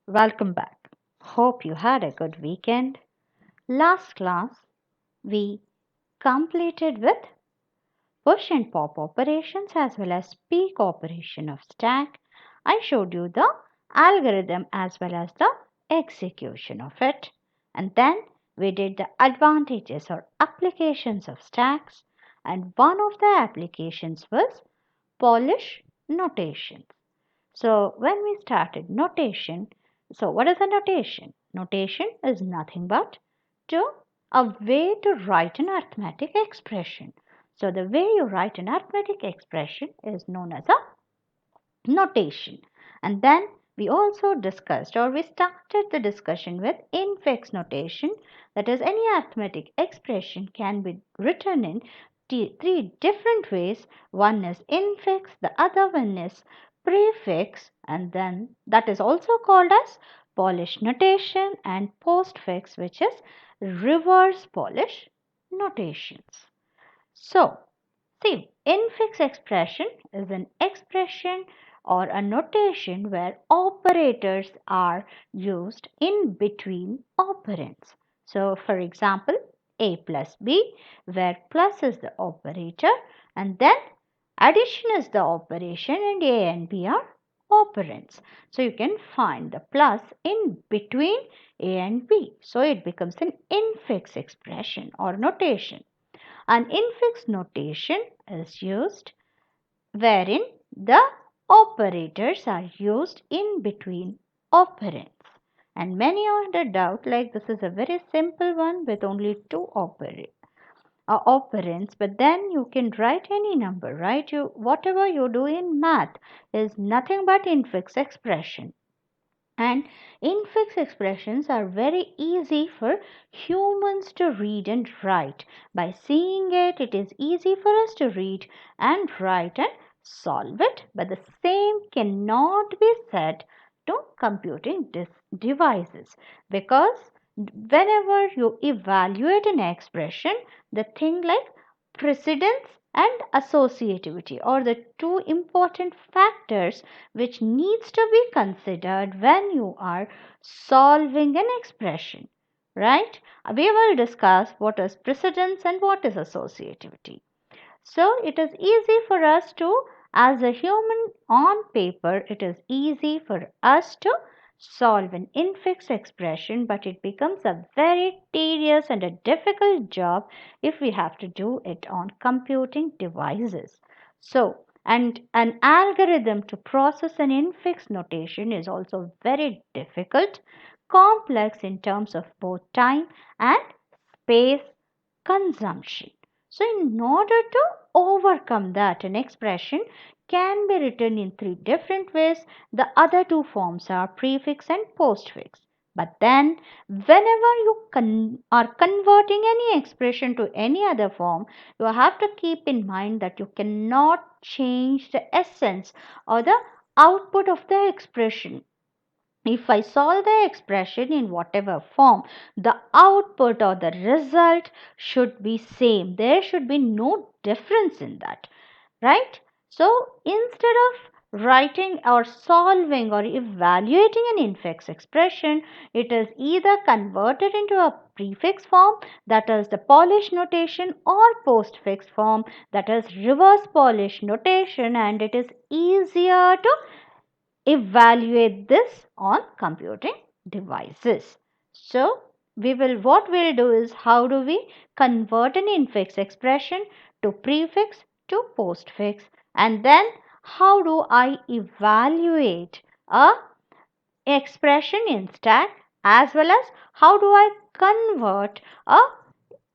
Welcome back. Hope you had a good weekend. Last class, we completed with push and pop operations as well as peek operation of stack. I showed you the algorithm as well as the execution of it. And then we did the advantages or applications of stacks. And one of the applications was polish notation. So when we started notation, so what is a notation? Notation is nothing but to a way to write an arithmetic expression. So the way you write an arithmetic expression is known as a notation. And then we also discussed or we started the discussion with infix notation, that is any arithmetic expression can be written in three different ways. One is infix, the other one is prefix, and then that is also called as Polish notation, and postfix, which is reverse Polish notations. So see, infix expression is an expression or a notation where operators are used in between operands. So, for example, a plus b, where plus is the operator and then addition is the operation, and a and b are operands. So, you can find the plus in between a and b. So, it becomes an infix expression or notation. An infix notation is used wherein the operators are used in between operands. And many are the doubt like this is a very simple one with only two operands, but then you can write any number, right? Whatever you do in math is nothing but infix expression. And infix expressions are very easy for humans to read and write. By seeing it, it is easy for us to read and write and solve it. But the same cannot be said to computing devices, because whenever you evaluate an expression, the thing like precedence and associativity are the two important factors which needs to be considered when you are solving an expression, right? We will discuss what is precedence and what is associativity. So it is easy for us to, as a human on paper, it is easy for us to solve an infix expression, but it becomes a very tedious and a difficult job if we have to do it on computing devices. So, and an algorithm to process an infix notation is also very difficult, complex in terms of both time and space consumption. So, in order to overcome that, an expression can be written in three different ways. The other two forms are prefix and postfix. But then, whenever you are converting any expression to any other form, you have to keep in mind that you cannot change the essence or the output of the expression. If I solve the expression in whatever form, the output or the result should be same. There should be no difference in that, right? So instead of writing or solving or evaluating an infix expression, it is either converted into a prefix form, that is the Polish notation, or postfix form, that is reverse Polish notation, and it is easier to evaluate this on computing devices. So what we'll do is, how do we convert an infix expression to prefix to postfix, and then how do I evaluate a expression in stack, as well as how do I convert a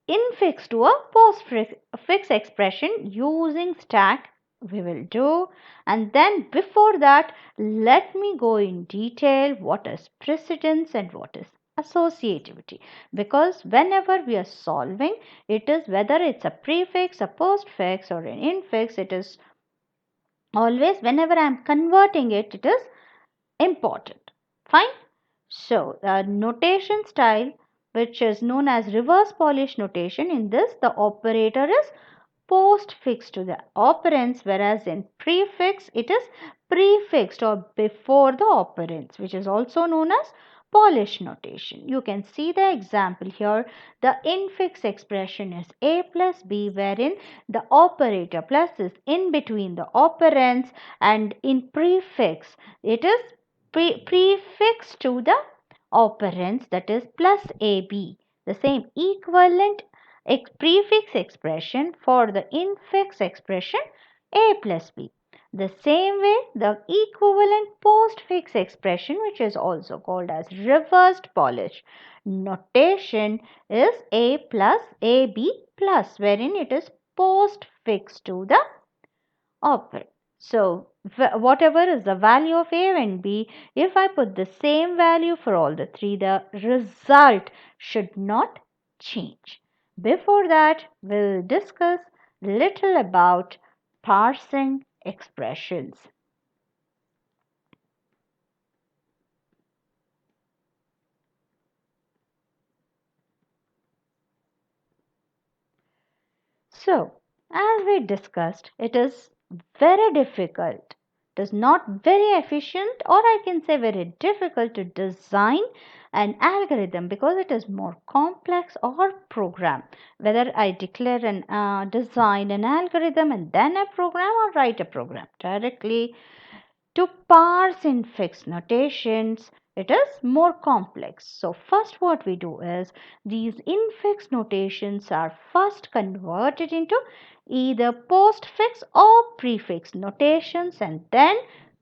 infix to a postfix expression using stack, we will do. And then before that, let me go in detail what is precedence and what is associativity, because whenever we are solving, it is whether it's a prefix, a postfix, or an infix, it is always, whenever I am converting it, it is important. Fine. So the notation style, which is known as reverse Polish notation, in this the operator is postfix to the operands, whereas in prefix it is prefixed or before the operands, which is also known as Polish notation. You can see the example here. The infix expression is a plus b, wherein the operator plus is in between the operands, and in prefix it is prefixed to the operands, that is plus ab. The same equivalent prefix expression for the infix expression a plus b. The same way, the equivalent postfix expression, which is also called as reversed Polish notation, is a plus ab plus, wherein it is postfix to the operand. So, whatever is the value of A and B, if I put the same value for all the three, the result should not change. Before that, we'll discuss little about parsing expressions. So, as we discussed, it is very difficult. It is not very efficient, or I can say very difficult to design an algorithm because it is more complex or program. Whether I declare and design an algorithm and then a program, or write a program directly to parse infix notations, it is more complex. So first what we do is, these infix notations are first converted into either postfix or prefix notations and then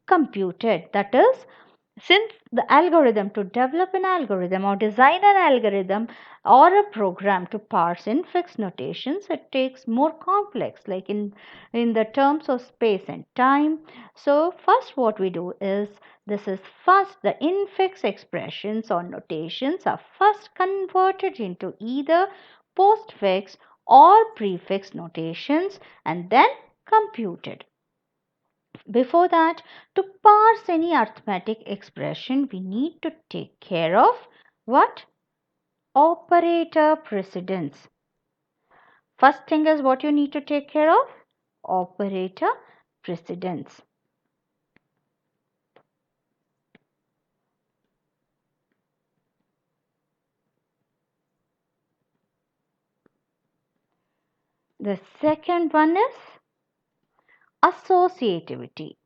computed. That is, since the algorithm, to develop an algorithm or design an algorithm or a program to parse infix notations, it takes more complex, like in the terms of space and time. So first what we do is, this is first the infix expressions or notations are first converted into either postfix or prefix notations and then computed. Before that, to parse any arithmetic expression, we need to take care of what? Operator precedence. First thing is what you need to take care of? Operator precedence. The second one is associativity.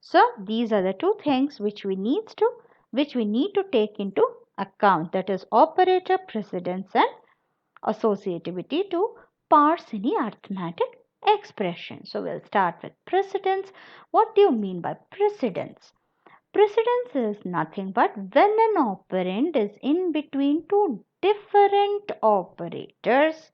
So these are the two things which we need to take into account, that is operator precedence and associativity, to parse any arithmetic expression. So we'll start with precedence. What do you mean by precedence? Precedence is nothing but when an operand is in between two different operators.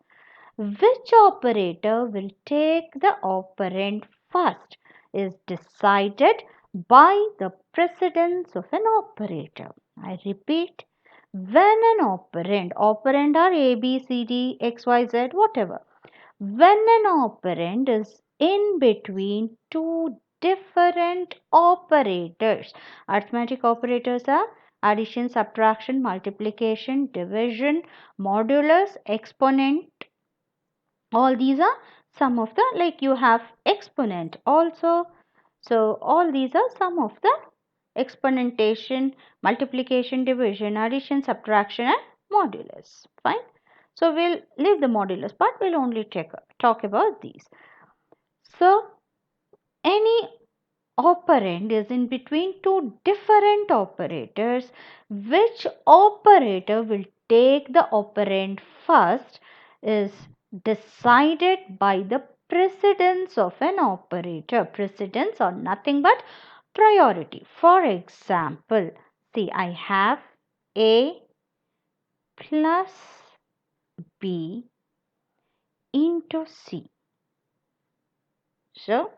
Which operator will take the operand first is decided by the precedence of an operator. I repeat, when an operand are A, B, C, D, X, Y, Z, whatever, when an operand is in between two different operators, arithmetic operators are addition, subtraction, multiplication, division, modulus, exponent. All these are some of the, like you have exponent also. So all these are some of the exponentation, multiplication, division, addition, subtraction and modulus. Fine. So we'll leave the modulus part, we'll only talk about these. So any operand is in between two different operators. Which operator will take the operand first is decided by the precedence of an operator. Precedence or nothing but priority. For example, see, I have A plus B into C. So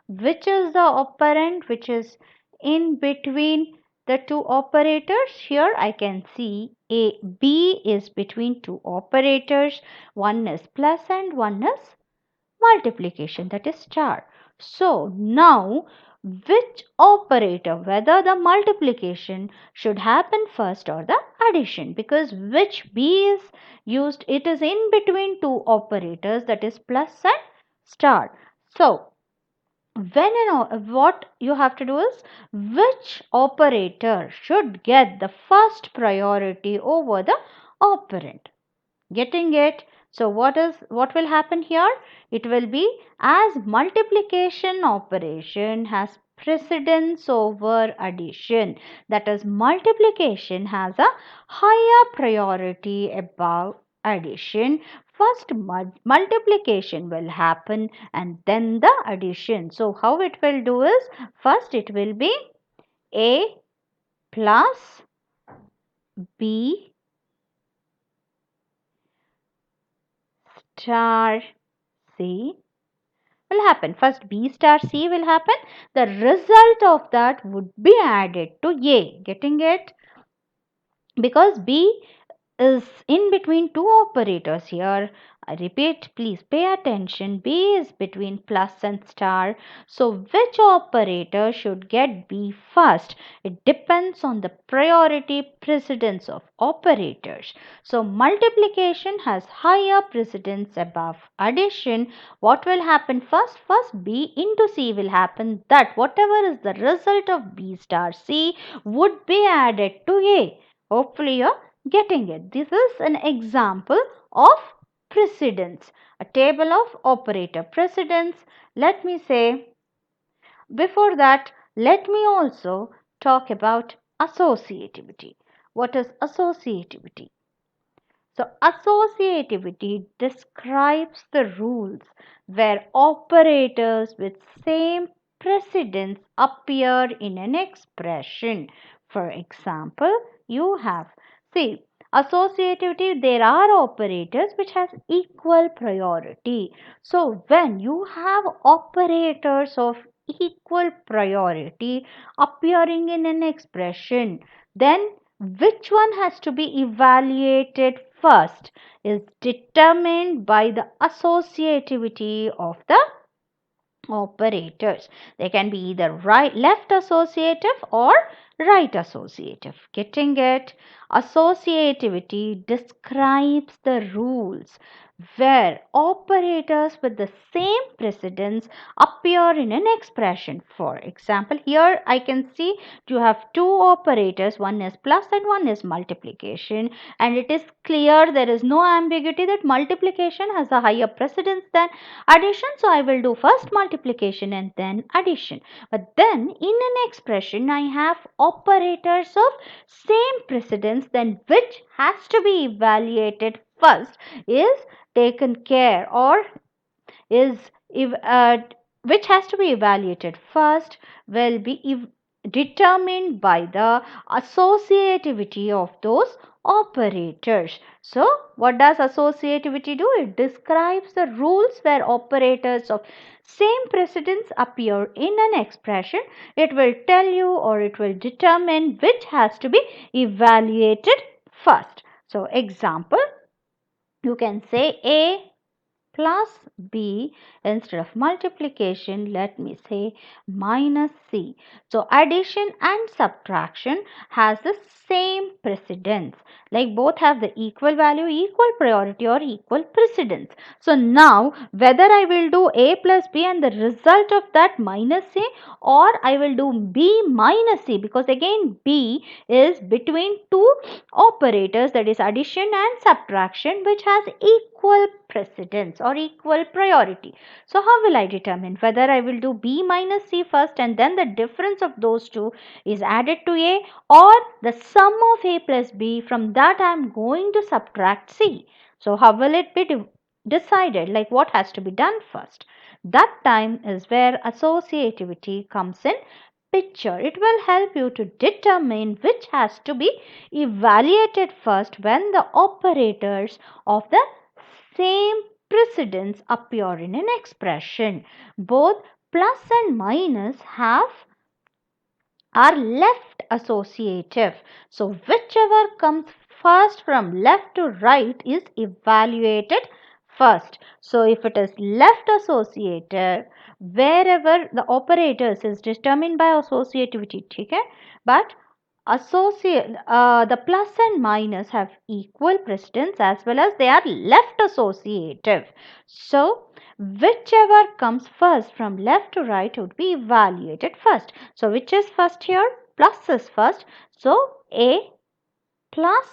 which is the operand which is in between the two operators? Here I can see B is between two operators. One is plus and one is multiplication, that is star. So now which operator, whether the multiplication should happen first or the addition, because which B is used, it is in between two operators, that is plus and star. So what you have to do is, which operator should get the first priority over the operand. Getting it? So what will happen here? It will be, as multiplication operation has precedence over addition, that is multiplication has a higher priority above addition. First multiplication will happen and then the addition. So how it will do is, first it will be A plus B star C will happen. First B star C will happen. The result of that would be added to A. Getting it? Because B is in between two operators here. I repeat, please pay attention. B is between plus and star. So which operator should get B first? It depends on the priority precedence of operators. So multiplication has higher precedence above addition. What will happen first? First B into C will happen. That whatever is the result of B star C would be added to A. Hopefully you're getting it. This is an example of precedence, a table of operator precedence. Let me say, before that, let me also talk about associativity. What is associativity? So, associativity describes the rules where operators with same precedence appear in an expression. For example, you have, see, associativity, there are operators which has equal priority. So, when you have operators of equal priority appearing in an expression, then which one has to be evaluated first is determined by the associativity of the operators. They can be either left associative or right associative. Getting it? Associativity describes the rules where operators with the same precedence appear in an expression. For example, here I can see you have two operators, one is plus and one is multiplication, and it is clear, there is no ambiguity, that multiplication has a higher precedence than addition. So I will do first multiplication and then addition. But then in an expression I have operators of same precedence, then which has to be evaluated first is taken care, or is if which has to be evaluated first will be determined by the associativity of those operators. So what does associativity do? It describes the rules where operators of same precedence appear in an expression. It will tell you, or it will determine which has to be evaluated first. So example, you can say A plus B, instead of multiplication, let me say minus C. So addition and subtraction has the same precedence, like both have the equal value, equal priority, or equal precedence. So now whether I will do A plus B and the result of that minus C, or I will do B minus C, because again B is between two operators, that is addition and subtraction, which has equal precedence or equal priority. So how will I determine whether I will do B minus C first and then the difference of those two is added to A, or the sum of A plus B, from that I am going to subtract C. So how will it be decided, like what has to be done first? That time is where associativity comes in picture. It will help you to determine which has to be evaluated first when the operators of the same precedence appear in an expression. Both plus and minus are left associative. So whichever comes first from left to right is evaluated first. So if it is left associative, wherever the operators is determined by associativity, okay? But the plus and minus have equal precedence as well as they are left associative. So whichever comes first from left to right would be evaluated first. So which is first here? Plus is first. So A plus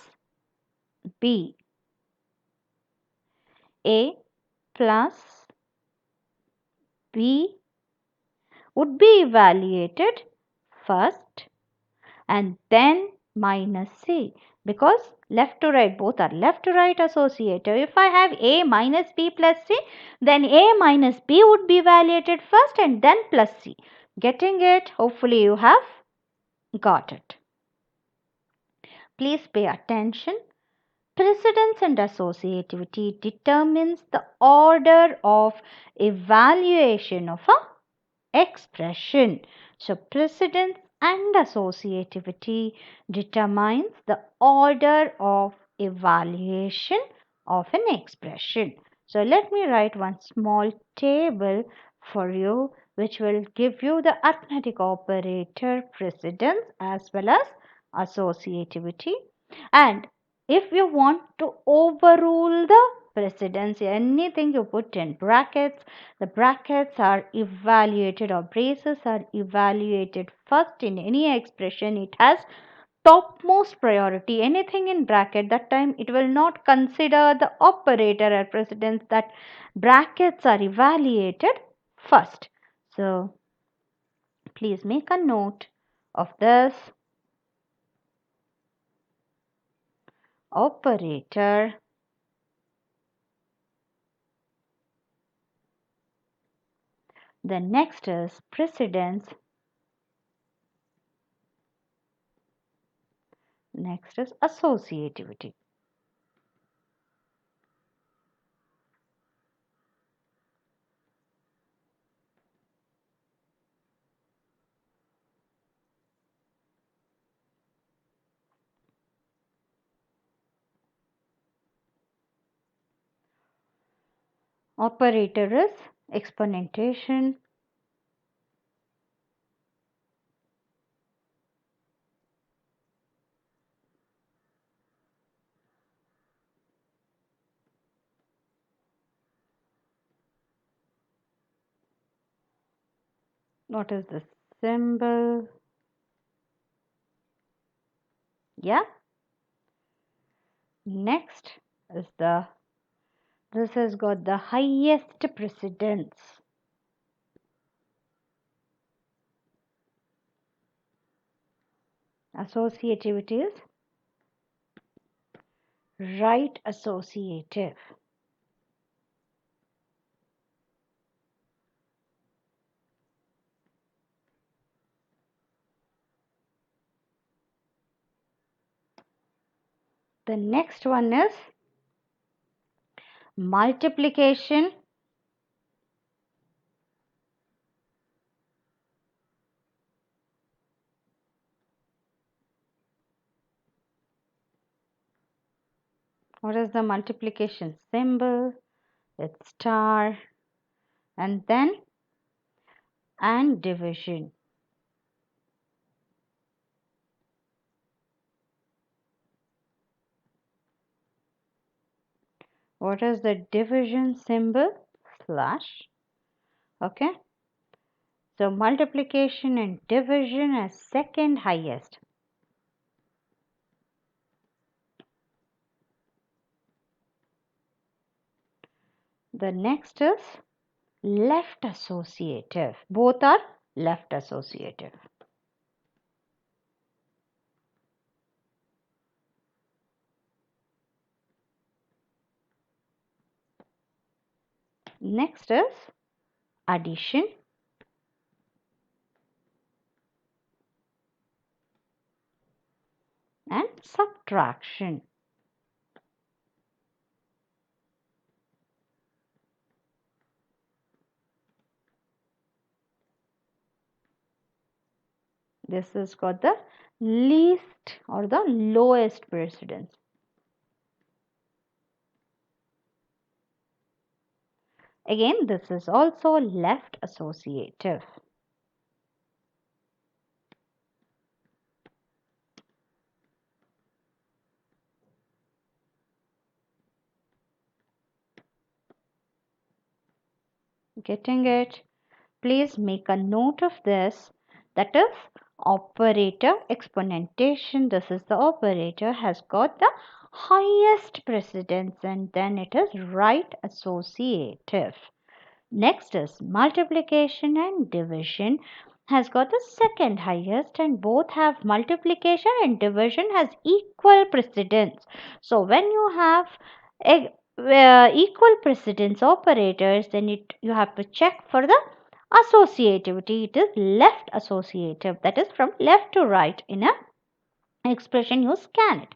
B. A plus B would be evaluated first and then minus C, because left to right, both are left to right associative. If I have A minus B plus C, then A minus B would be evaluated first and then plus C. Getting it? Hopefully you have got it. Please pay attention. Precedence and associativity determines the order of evaluation of a expression. So precedence and associativity determines the order of evaluation of an expression. So let me write one small table for you which will give you the arithmetic operator precedence as well as associativity. And if you want to overrule the precedence, anything you put in brackets, the brackets are evaluated or braces are evaluated first in any expression. It has topmost priority. Anything in bracket, that time it will not consider the operator or precedence. That brackets are evaluated first. So please make a note of this. Operator the next is precedence. Next is associativity. Operator is exponentation. What is the symbol? Yeah. Next is this has got the highest precedence. Associativity is right associative. The next one is multiplication. What is the multiplication symbol? It's star. And then and division. What is the division symbol? Slash. Okay. So multiplication and division as second highest. The next is left associative. Both are left associative. Next is addition. And subtraction. This has got the least or the lowest precedence. Again, this is also left associative. Getting it? Please make a note of this. That is operator exponentation. This is the operator has got the highest precedence and then it is right associative. Next is multiplication and division has got the second highest and both have multiplication and division has equal precedence. So when you have equal precedence operators, then you have to check for the associativity. It is left associative, that is from left to right in a expression you scan it.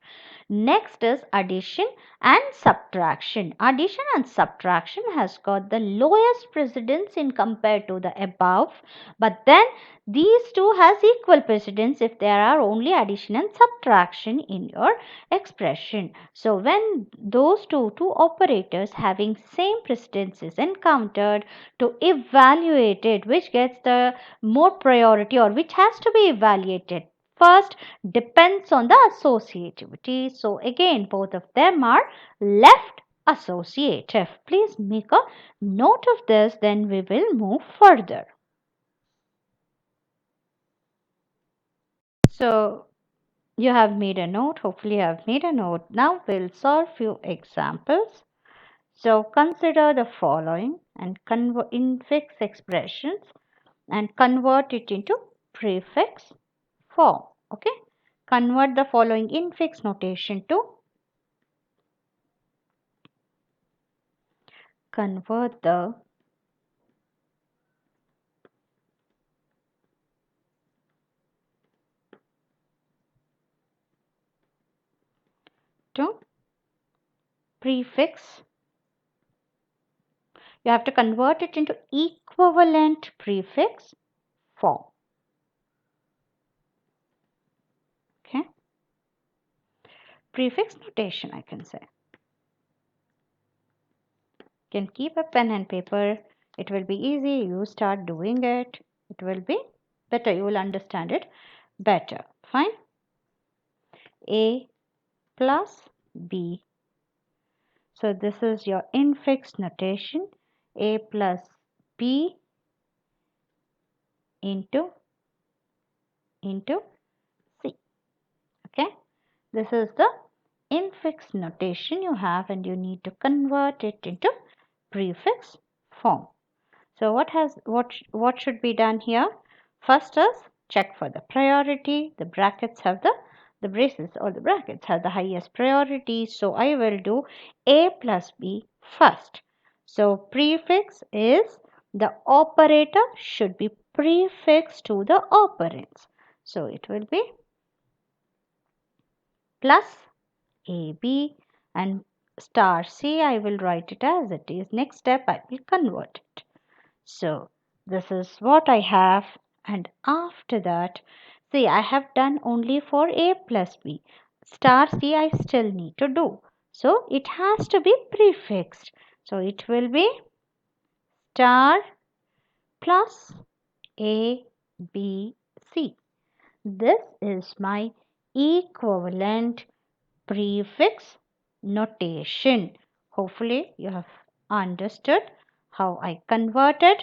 Next is addition and subtraction. Addition and subtraction has got the lowest precedence in compared to the above, but then these two has equal precedence if there are only addition and subtraction in your expression. So when those two operators having same precedence is encountered, to evaluate it, which gets the more priority or which has to be evaluated first depends on the associativity. So again, both of them are left associative. Please make a note of this, then we will move further. So you have made a note, hopefully you have made a note. Now we'll solve few examples. So consider the following and infix expressions and convert it into prefix form. Okay, convert the following infix notation to convert the to prefix. You have to convert it into equivalent prefix form. Okay, prefix notation I can say. You can keep a pen and paper. It will be easy. You start doing it. It will be better. You will understand it better. Fine. A plus B. So this is your infix notation. A plus B into C. Okay. This is the infix notation you have and you need to convert it into prefix form. So what should be done here? First is check for the priority. The brackets have the braces or the brackets have the highest priority. So I will do A plus B first. So prefix is the operator should be prefixed to the operands. So it will be plus AB and star C. I will write it as it is. Next step I will convert it. So this is what I have, and after that, see, I have done only for A plus B. Star C I still need to do. So it has to be prefixed. So it will be star plus A, B, C. This is my equivalent prefix notation. Hopefully you have understood how I converted.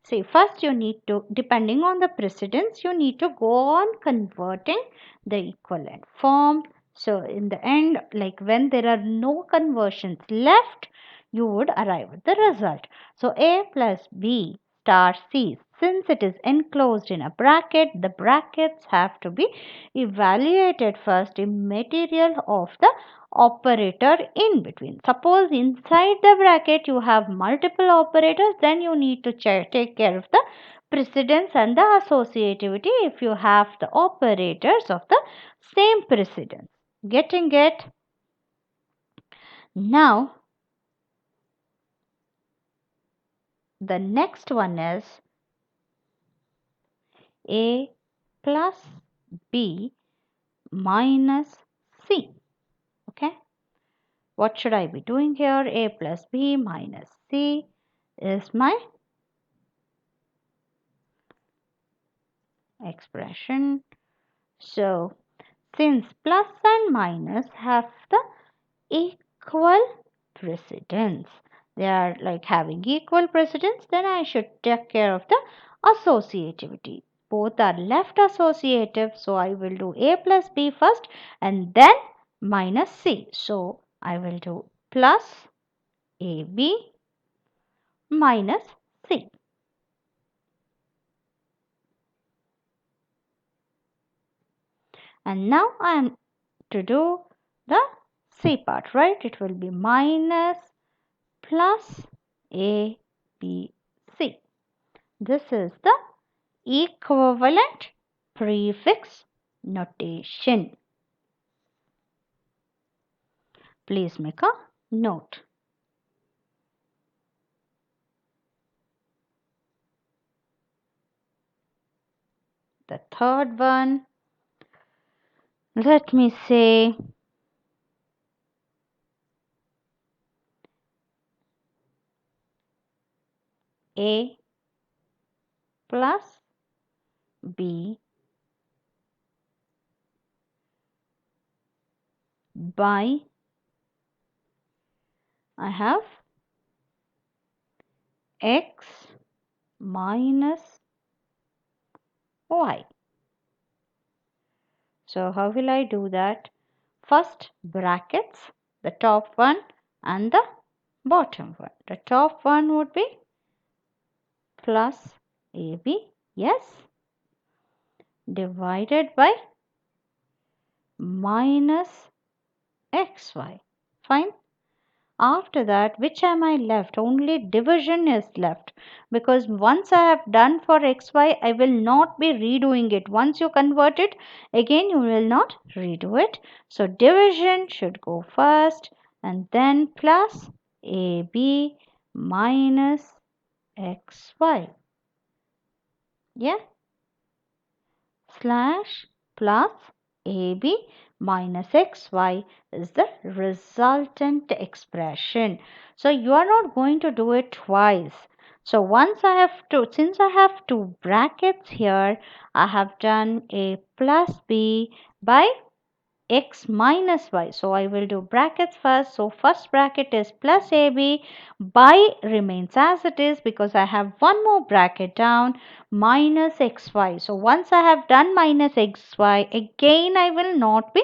See, first you need to, depending on the precedence, you need to go on converting the equivalent form. So in the end, like when there are no conversions left, you would arrive at the result. So A plus B star C, since it is enclosed in a bracket, the brackets have to be evaluated first in material of the operator in between. Suppose inside the bracket you have multiple operators, then you need to take care of the precedence and the associativity if you have the operators of the same precedence. Getting it? Now the next one is A plus B minus C. Okay, what should I be doing here? A plus B minus C. is my expression. So, since plus and minus have the equal precedence, they are like having equal precedence, then I should take care of the associativity. Both are left associative, so I will do a plus b first and then minus c. So, I will do plus ab minus c. And now I am to do the c part, right? It will be minus plus a b c. This is the equivalent prefix notation. Please make a note. The third one, let me say a plus b by I have x minus y. So how will I do that? First brackets, the top one and the bottom one. The top one would be plus ab, yes, divided by minus xy. Fine. After that, which am I left? Only division is left, because once I have done for xy, I will not be redoing it. Once you convert it, again you will not redo it. So division should go first and then plus ab minus xy. Yeah, slash plus ab minus xy is the resultant expression. So you are not going to do it twice. So once I have to, since I have two brackets here, I have done a plus b by x minus y. So I will do brackets first. So first bracket is plus ab by remains as it is because I have one more bracket down minus xy. So once I have done minus xy, again I will not be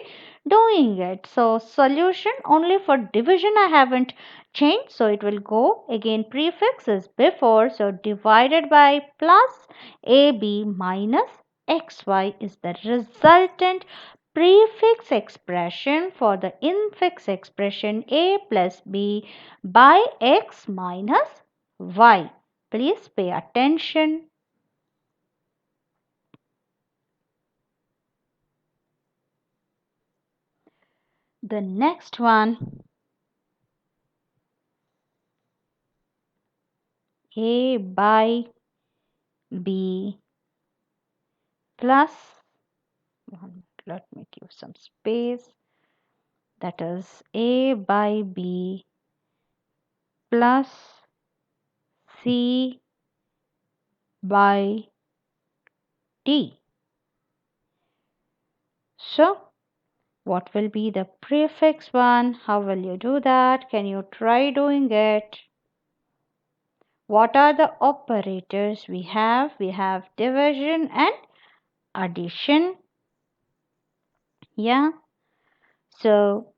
doing it. So solution only for division I haven't changed. So it will go again, prefix is before. So divided by plus ab minus xy is the resultant prefix expression for the infix expression a plus b by x minus y. Please pay attention. The next one, a by b plus, let me give some space, that is a by b plus c by d. So what will be the prefix one? How will you do that? Can you try doing it? What are the operators we have? We have division and addition. Yeah. So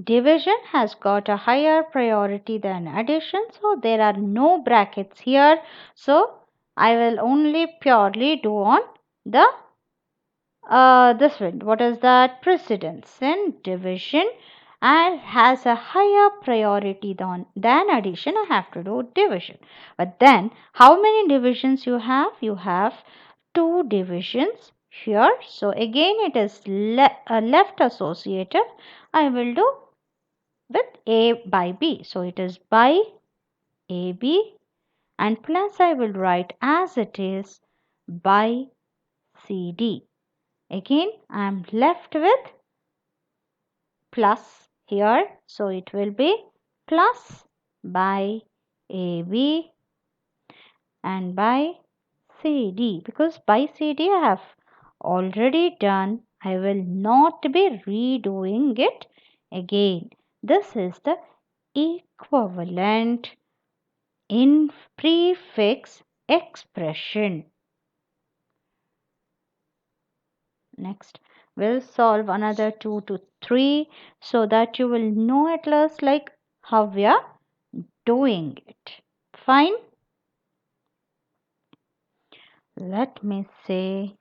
division has got a higher priority than addition. So there are no brackets here. So I will only purely do on the this one, what is that? Precedence. And division and has a higher priority than addition. I have to do division. But then how many divisions you have? You have two divisions here. So again it is left associative. I will do with a by b. So it is by ab and plus I will write as it is by cd. Again, I am left with plus here. So it will be plus by AB and by CD, because by CD I have already done. I will not be redoing it again. This is the equivalent in prefix expression. Next, we'll solve another 2 to 3 so that you will know at least like how we are doing it. Fine. Let me say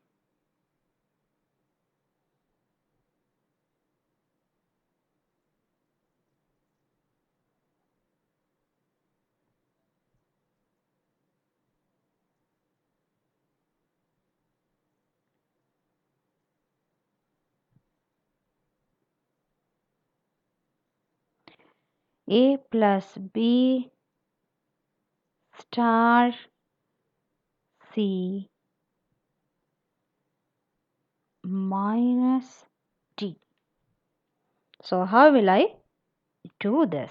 A plus B star C minus D. So how will I do this?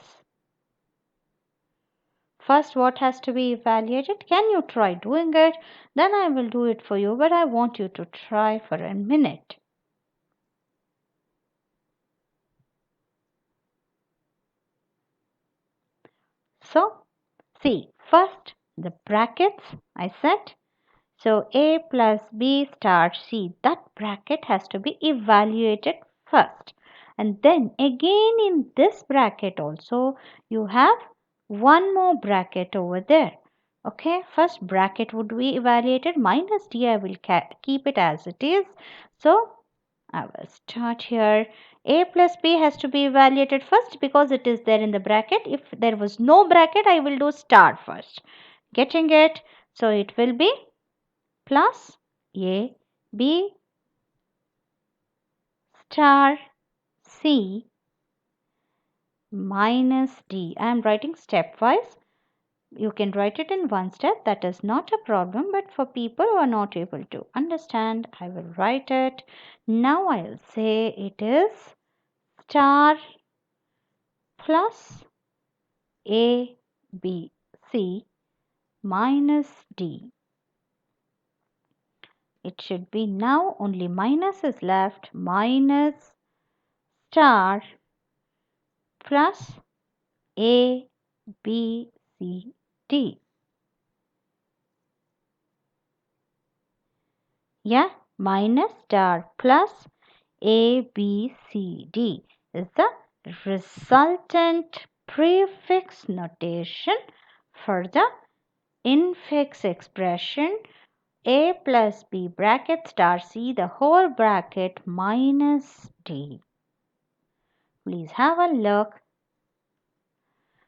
First, what has to be evaluated? Can you try doing it? Then I will do it for you, but I want you to try for a minute. So, see, first the brackets I set. So, A plus B star C, that bracket has to be evaluated first. And then again in this bracket also, you have one more bracket over there. Okay, first bracket would be evaluated minus D. I will keep it as it is. So, I will start here. A plus B has to be evaluated first because it is there in the bracket. If there was no bracket, I will do star first. Getting it? So, it will be plus A B star C minus D. I am writing stepwise. You can write it in one step. That is not a problem. But for people who are not able to understand, I will write it. Now I will say it is star plus A B C minus D. It should be now only minus is left. Minus star plus A B C D. Yeah, minus star plus A B C D is the resultant prefix notation for the infix expression A plus B bracket star C, the whole bracket minus D. Please have a look.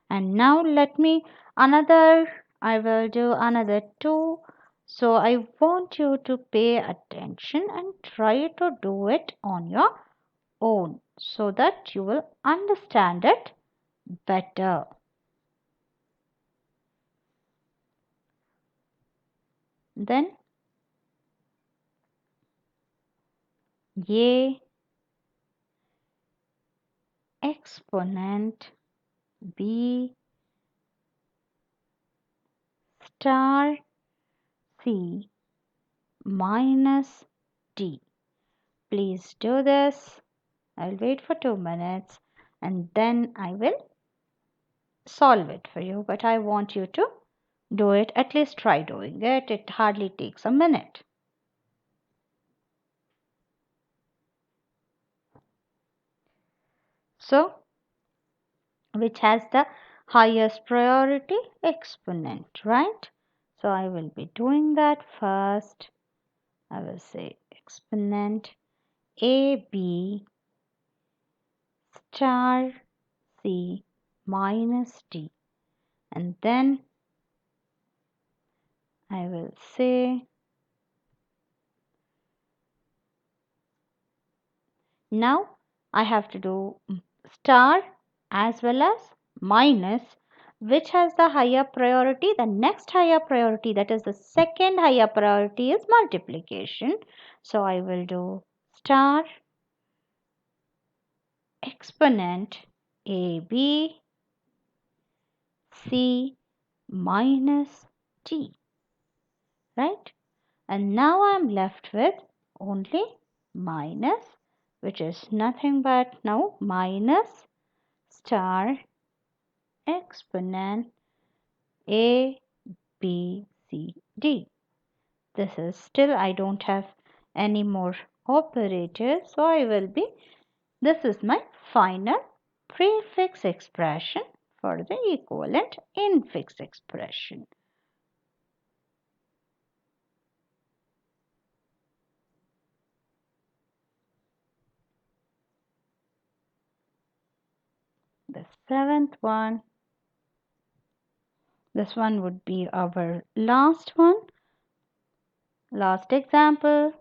And now let me I will do another 2. So I want you to pay attention and try to do it on your own so that you will understand it better. Then A exponent B star C minus D. Please do this. I'll wait for 2 minutes and then I will solve it for you. But I want you to do it, at least try doing it. It hardly takes a minute. So, which has the highest priority? Exponent, right? So I will be doing that first. I will say exponent AB star C minus D, and then I will say now I have to do star as well as minus. Which has the higher priority? The next higher priority, that is the second higher priority, is multiplication. So I will do star exponent AB C minus D. right? And now I'm left with only minus, which is nothing but now minus star exponent A, B, C, D. This is still, I don't have any more operators, so this is my final prefix expression for the equivalent infix expression. The seventh one, this one would be our last one, last example.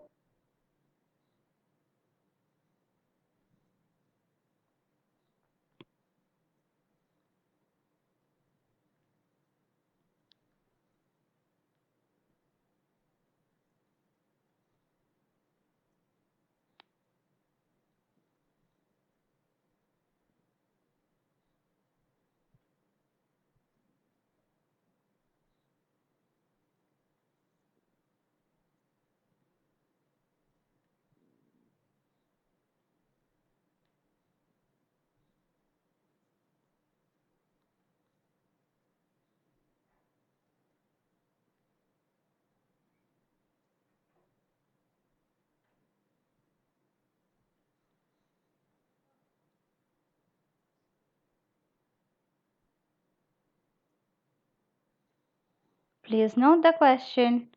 Please note the question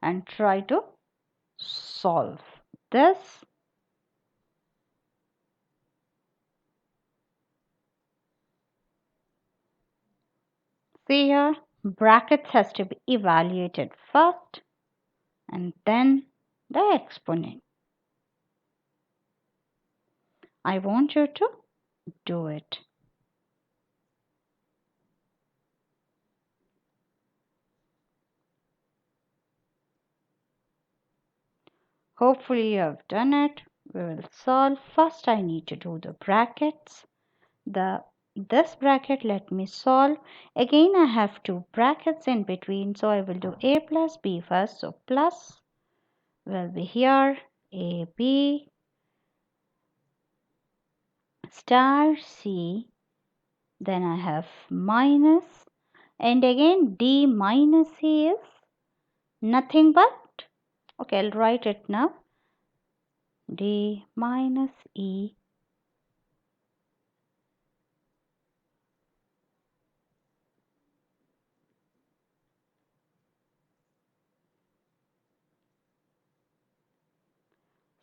and try to solve this. See here, brackets has to be evaluated first and then the exponent. I want you to do it. Hopefully you have done it. We will solve. First I need to do the brackets. This bracket, let me solve. Again I have two brackets in between, so I will do a plus b first. So plus will be here, ab star c, then I have minus, and again d minus c is nothing but, okay, I'll write it now, d minus e.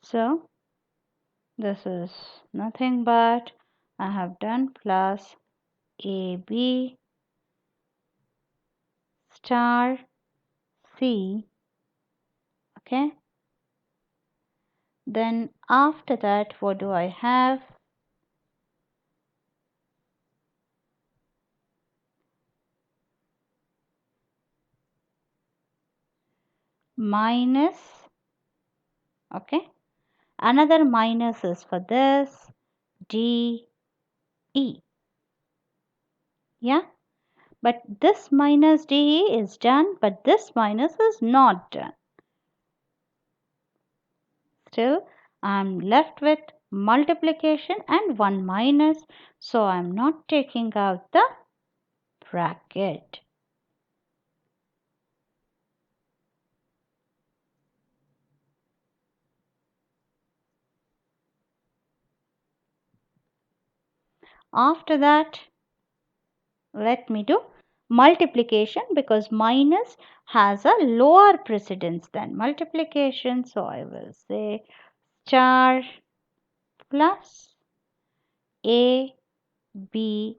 So this is nothing but I have done plus ab star c, okay. Then after that, what do I have? Minus, okay. Another minus is for this, d, e. Yeah, but this minus d is done, but this minus is not done. Still, I'm left with multiplication and one minus, so I'm not taking out the bracket. After that, let me do multiplication because minus has a lower precedence than multiplication. So I will say star plus A, B,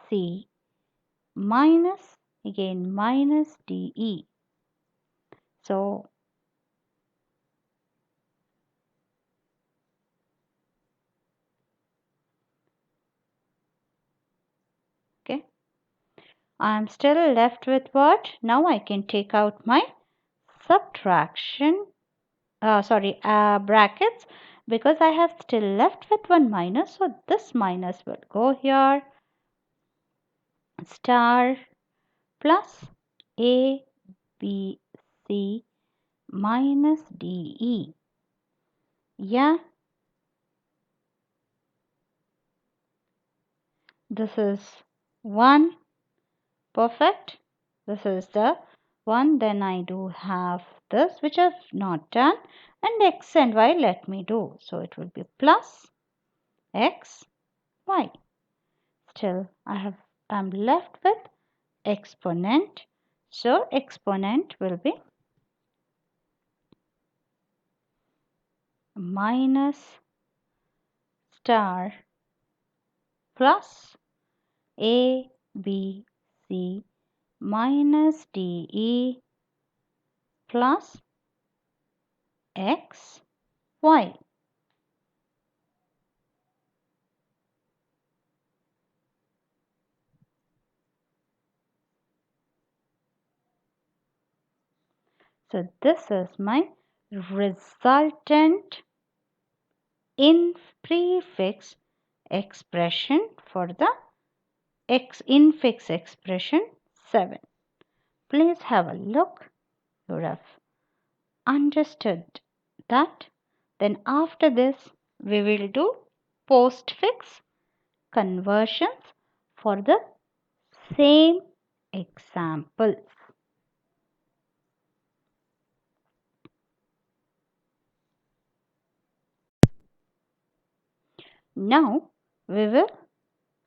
C minus again minus DE. So okay, I am still left with what? Now I can take out my subtraction, brackets, because I have still left with one minus. So this minus will go here, star plus A, B, C minus DE. Yeah, this is 1. Perfect. This is the one. Then I do have this which I've not done, and x and y let me do. So it will be plus x y. Still I'm left with exponent. So exponent will be minus star plus a b c minus de plus x y. So this is my resultant in prefix expression for the x infix expression 7. Please have a look. You have understood that. Then after this we will do postfix conversions for the same examples. Now we will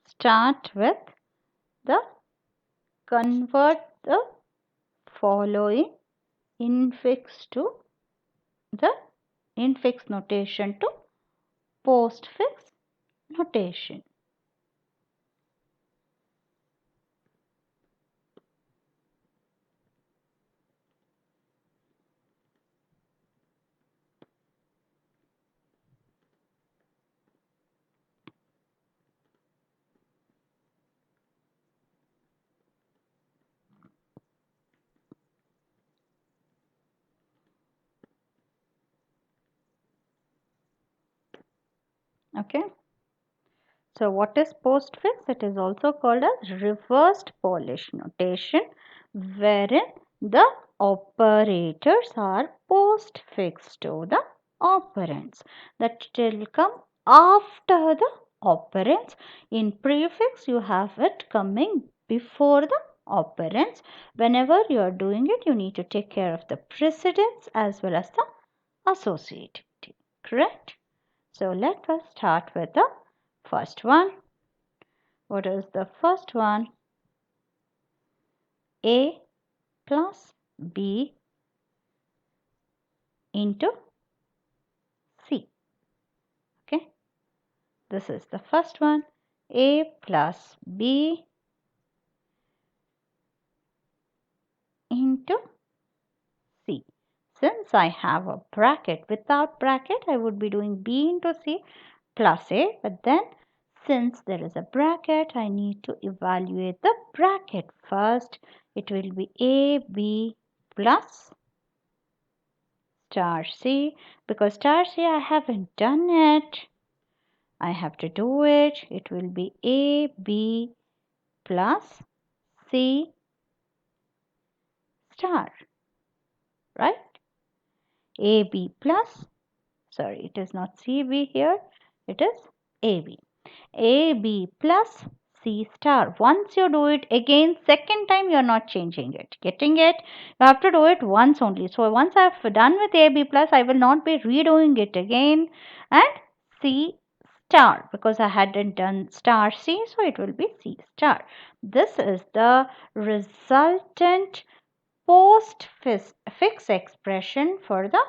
start with the convert the following infix to the infix notation to postfix notation. Okay. So what is postfix? It is also called as reversed Polish notation, wherein the operators are postfixed to the operands. That will come after the operands. In prefix, you have it coming before the operands. Whenever you are doing it, you need to take care of the precedence as well as the associativity. Correct? So let us start with the first one. What is the first one? A plus B into C. Okay. This is the first one. A plus B into C. Since I have a bracket, without bracket I would be doing B into C plus A, but then since there is a bracket, I need to evaluate the bracket first. It will be AB plus star C, because star C I haven't done it. I have to do it. It will be AB plus C star, right? AB plus, sorry, it is not CB here, it is AB. AB plus C star. Once you do it again, second time you are not changing it. Getting it? You have to do it once only. So once I have done with AB plus, I will not be redoing it again. And C star, because I hadn't done star C, so it will be C star. This is the resultant postfix expression for the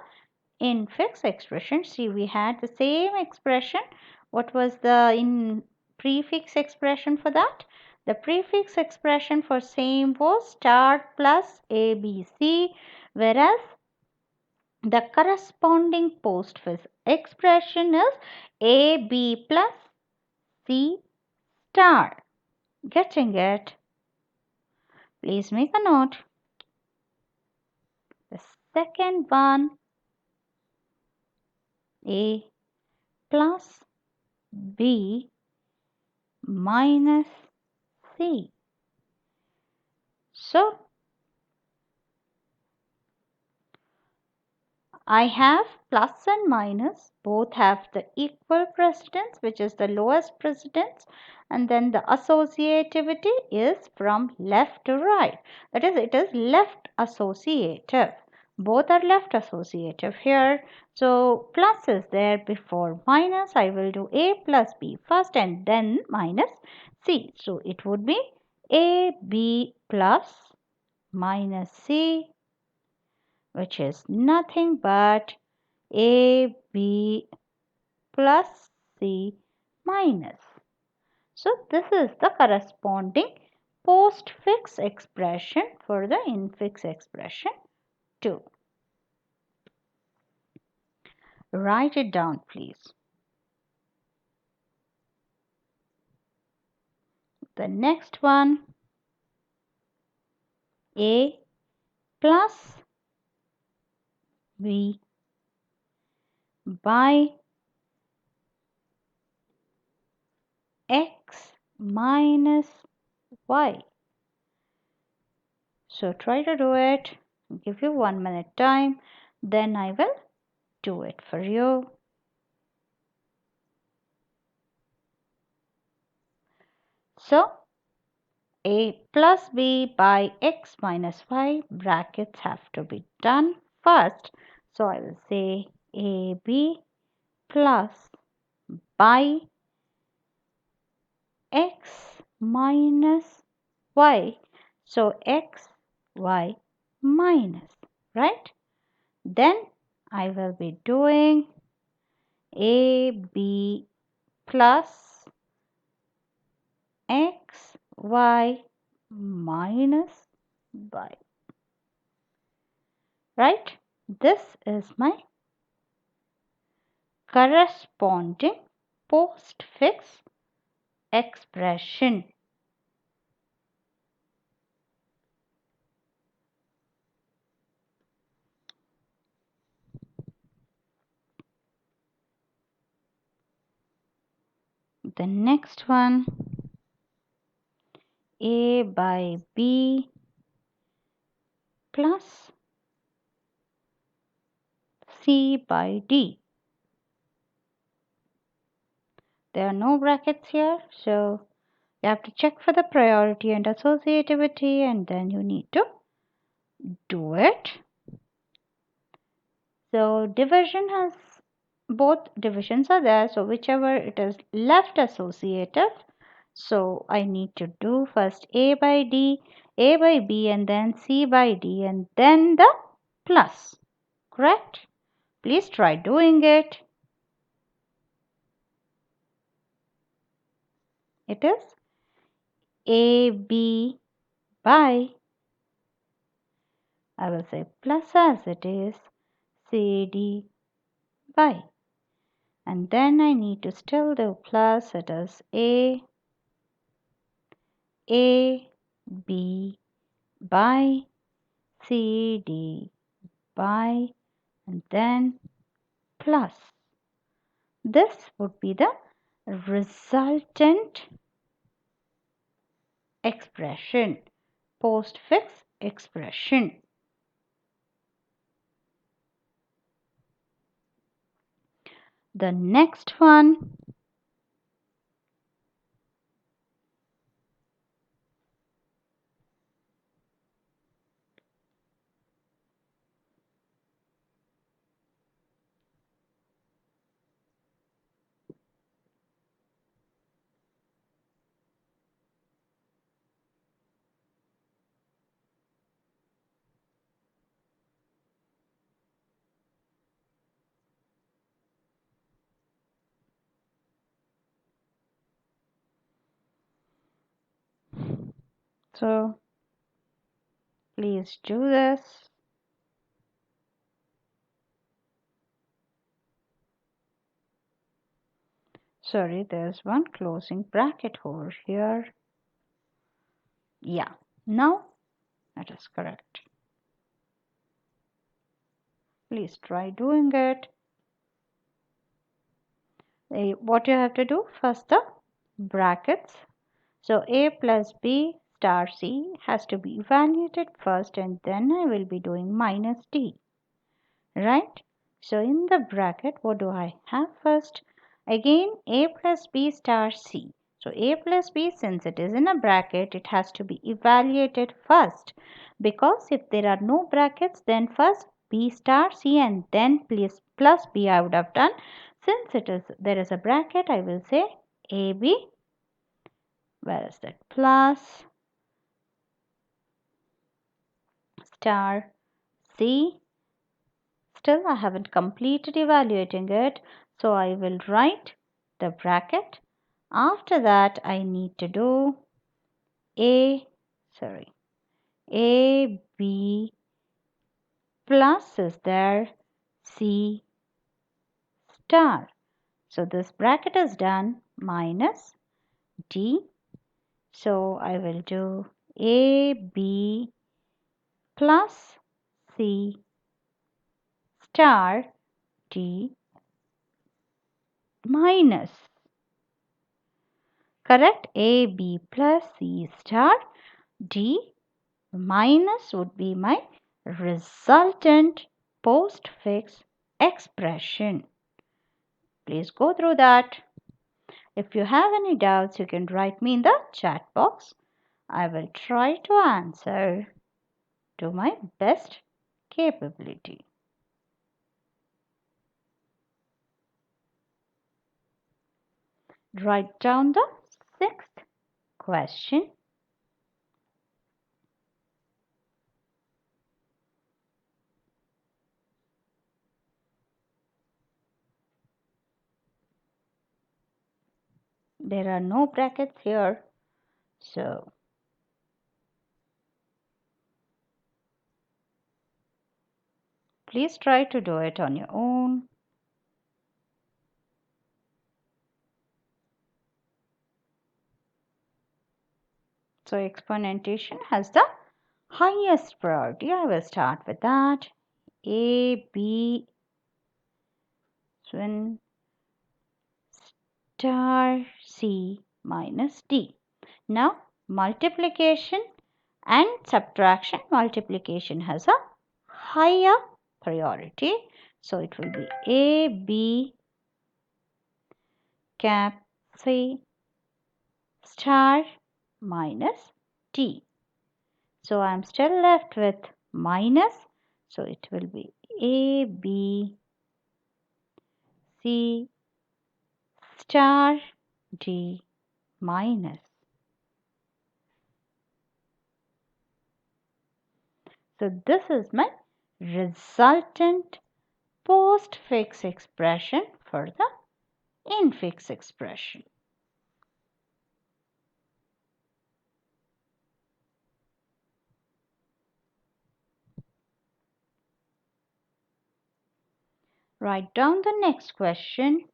infix expression. See, we had the same expression. What was the in prefix expression for that? The prefix expression for same was star plus ABC, whereas the corresponding postfix expression is AB plus C star. Getting it? Please make a note. The second one, A plus B minus C. So I have plus and minus, both have the equal precedence, which is the lowest precedence, and then the associativity is from left to right. That is, it is left associative. Both are left associative here. So plus is there before minus. I will do A plus B first and then minus C. So it would be AB plus minus C, which is nothing but AB plus C minus. So this is the corresponding postfix expression for the infix expression too. Write it down, please. The next one, A plus B by X minus Y. So try to do it. I'll give you 1 minute time. Then I will do it for you. So A plus B by X minus Y, brackets have to be done first. So I will say AB plus by X minus Y. So X, Y minus, right? Then I will be doing AB plus X, Y minus Y. Right? This is my corresponding postfix expression. The next one, A by B plus C by D. There are no brackets here, so you have to check for the priority and associativity, and then you need to do it. So division has, both divisions are there, so whichever it is left associative, so I need to do first A by D, A by B, and then C by D, and then the plus. Correct? Please try doing it. It is AB by, I will say plus as it is, CD by. And then I need to still do plus, it is A B by C D by, and then plus. This would be the resultant expression, postfix expression. The next one, so please do this. Sorry, there's one closing bracket over here. Yeah, now that is correct. Please try doing it. What you have to do, first the brackets. So A plus B star C has to be evaluated first, and then I will be doing minus D. Right? So in the bracket, what do I have first? Again, a plus b star c. So a plus b, since it is in a bracket, it has to be evaluated first. Because if there are no brackets, then first b star c and then plus b I would have done. Since there is a bracket, I will say ab. Where is that? Plus star c. Still, I haven't completed evaluating it, so I will write the bracket. After that, I need to do a b plus is there, c star. So this bracket is done, minus d. So I will do a b plus c star d minus, correct, a b plus c star d minus would be my resultant postfix expression. Please go through that. If you have any doubts, you can write me in the chat box. I will try to answer to my best capability. Write down the sixth question. There are no brackets here, so please try to do it on your own. So exponentation has the highest priority. I will start with that. A, B, then star C minus D. Now multiplication and subtraction. Multiplication has a higher priority. So it will be A, B, cap C star minus D. So I am still left with minus. So it will be A, B, C star D minus. So this is my resultant postfix expression for the infix expression. Write down the next question.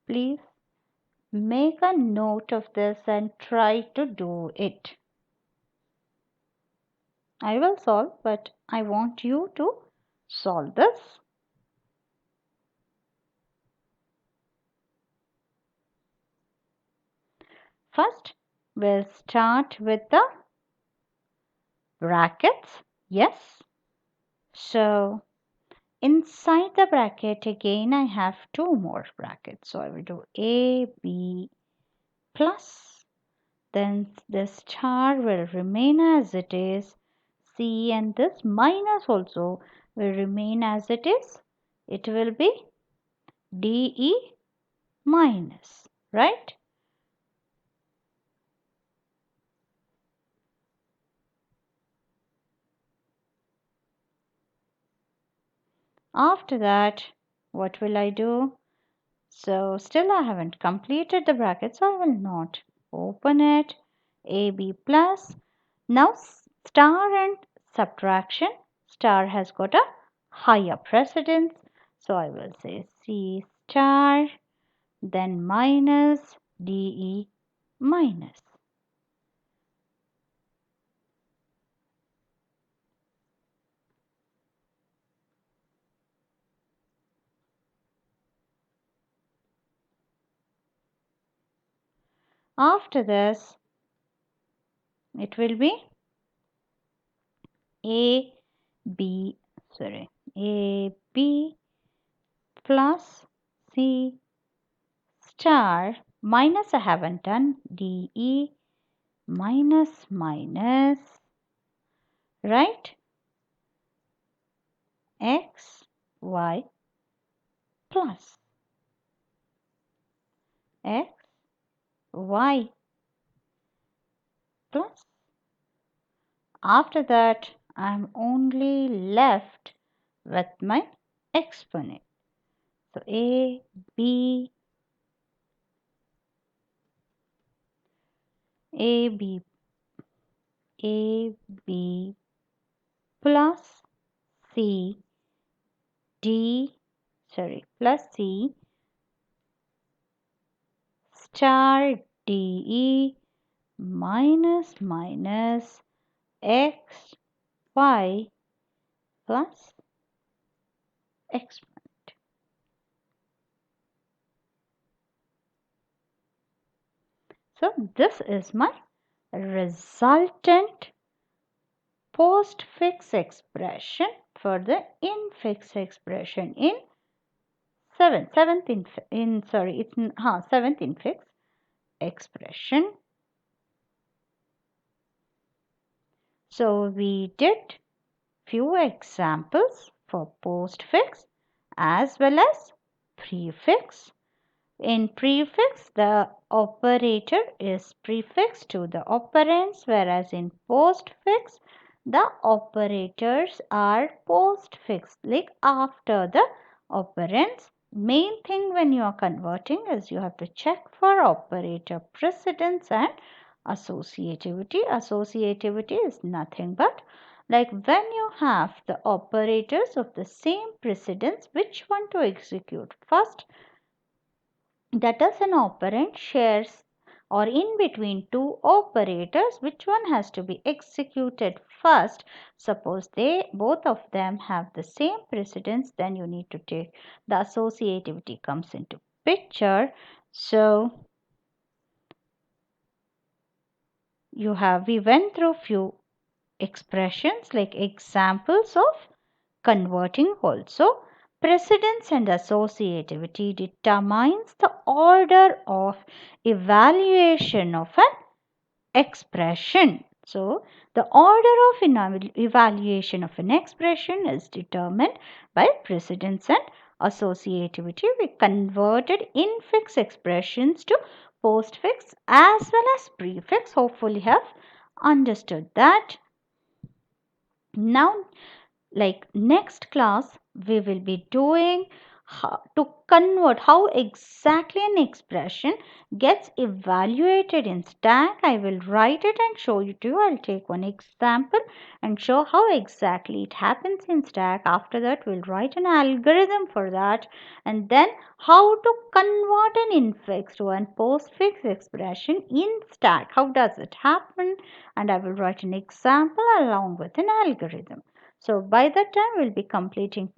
Please make a note of this and try to do it. I will solve, but I want you to solve this. First, we'll start with the brackets. Yes. So inside the bracket again I have two more brackets. So I will do A, B plus, then this star will remain as it is, C, and this minus also will remain as it is. It will be DE minus, right? After that, what will I do? So still I haven't completed the bracket, so I will not Open it. AB plus. Now star and subtraction. Star has got a higher precedence. So I will say C star, then minus DE minus. After this, it will be A B A B plus C star minus I haven't done DE minus minus, right, X Y plus X Y plus. After that, I'm only left with my exponent. So A B A B A B plus C D plus C star DE minus minus X Y plus exponent. So this is my resultant postfix expression for the infix expression in seventh infix expression. So we did few examples for postfix as well as prefix. In prefix, the operator is prefix to the operands, whereas in postfix, the operators are postfix, like after the operands. Main thing when you are converting is you have to check for operator precedence and associativity. Associativity is nothing but like when you have the operators of the same precedence, which one to execute first, that is an operand shares or in between two operators, which one has to be executed first. Suppose they both of them have the same precedence, then you need to take the associativity comes into picture. So we went through few expressions like examples of converting also. Precedence and associativity determines the order of evaluation of an expression. So, the order of evaluation of an expression is determined by precedence and associativity. We converted infix expressions to postfix as well as prefix. Hopefully, have understood that. Now, like next class we will be doing how exactly an expression gets evaluated in stack. I will write it and show you to you. I'll take one example and show how exactly it happens in stack. After that we'll write an algorithm for that, and then how to convert an infix to an postfix expression in stack. How does it happen? And I will write an example along with an algorithm. So by that time we'll be completing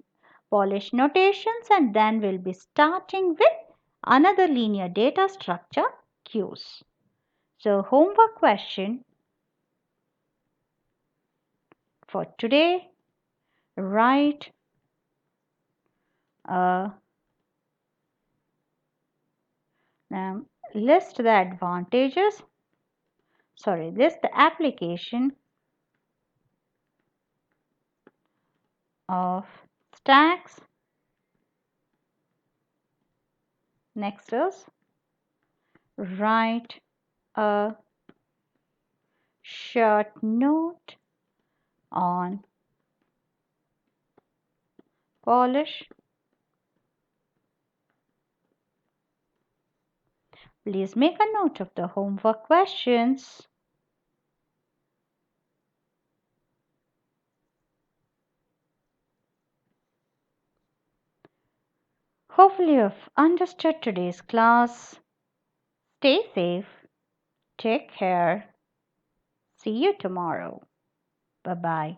Polish notations, and then we'll be starting with another linear data structure, queues. So homework question for today, write list the advantages, list the application of stacks. Next is write a short note on Polish Please make a note of the homework questions. Hopefully, you've understood today's class. Stay safe. Take care. See you tomorrow. Bye bye.